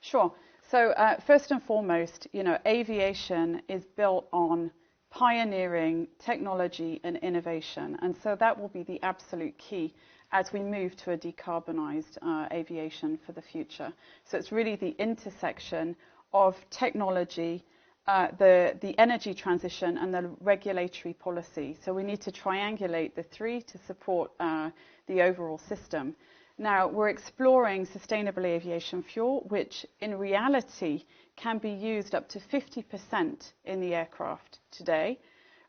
Sure. So first and foremost, aviation is built on pioneering technology and innovation. And so that will be the absolute key as we move to a decarbonized aviation for the future. So it's really the intersection of technology, the energy transition and the regulatory policy. So we need to triangulate the three to support the overall system. Now, we're exploring sustainable aviation fuel, which in reality can be used up to 50% in the aircraft today,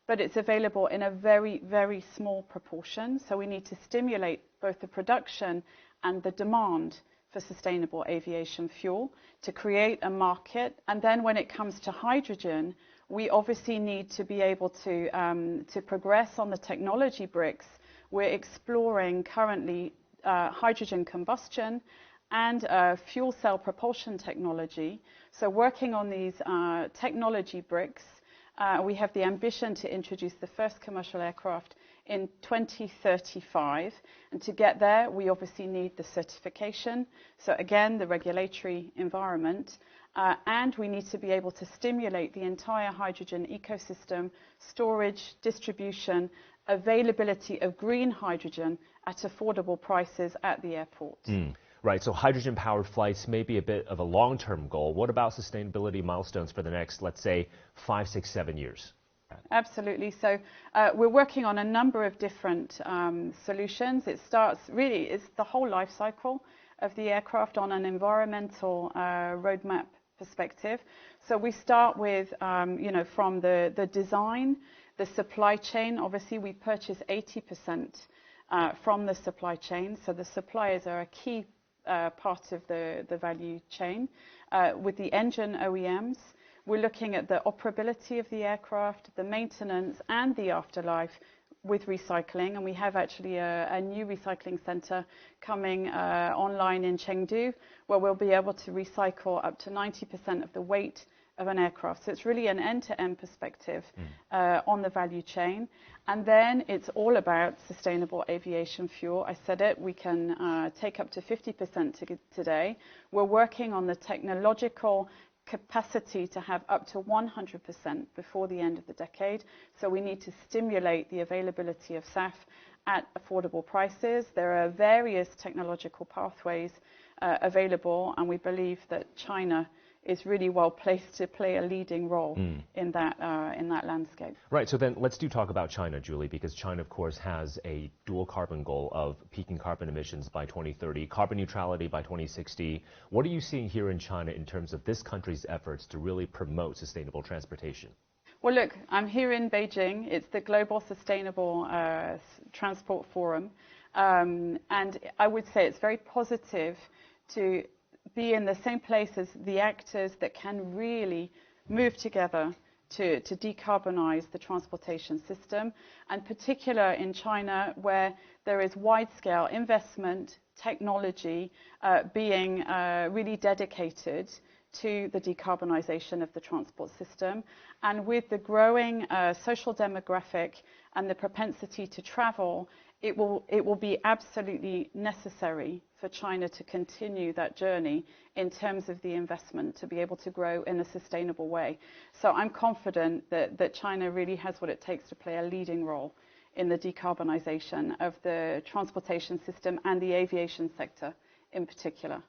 but it's available in a very, very small proportion. So we need to stimulate both the production and the demand for sustainable aviation fuel to create a market. And then when it comes to hydrogen, we obviously need to be able to progress on the technology bricks. We're exploring currently hydrogen combustion and fuel cell propulsion technology. So working on these technology bricks, we have the ambition to introduce the first commercial aircraft in 2035. And to get there, we obviously need the certification. So again, the regulatory environment. And we need to be able to stimulate the entire hydrogen ecosystem, storage, distribution, availability of green hydrogen at affordable prices at the airport. Right, so hydrogen-powered flights may be a bit of a long-term goal. What about sustainability milestones for the next, let's say, 5, 6, 7 years? Absolutely. So we're working on a number of different solutions. It starts really, it's the whole life cycle of the aircraft on an environmental roadmap perspective. So we start with, from the design, the supply chain. Obviously, we purchase 80% from the supply chain. So the suppliers are a key part of the value chain. With the engine OEMs, we're looking at the operability of the aircraft, the maintenance and the afterlife with recycling. And we have actually a new recycling center coming online in Chengdu, where we'll be able to recycle up to 90% of the weight of an aircraft. So it's really an end-to-end perspective on the value chain. And then it's all about sustainable aviation fuel. I said it, we can take up to 50% today. We're working on the technological capacity to have up to 100% before the end of the decade. So we need to stimulate the availability of SAF at affordable prices. There are various technological pathways available, and we believe that China is really well placed to play a leading role in that landscape. Right, so then let's talk about China, Julie, because China, of course, has a dual carbon goal of peaking carbon emissions by 2030, carbon neutrality by 2060. What are you seeing here in China in terms of this country's efforts to really promote sustainable transportation? Well, look, I'm here in Beijing. It's the Global Sustainable Transport Forum. And I would say it's very positive to be in the same place as the actors that can really move together to decarbonize the transportation system, and particular in China, where there is wide-scale investment, technology being really dedicated to the decarbonization of the transport system. And with the growing social demographic and the propensity to travel, it will be absolutely necessary for China to continue that journey in terms of the investment to be able to grow in a sustainable way. So I'm confident that China really has what it takes to play a leading role in the decarbonization of the transportation system and the aviation sector in particular.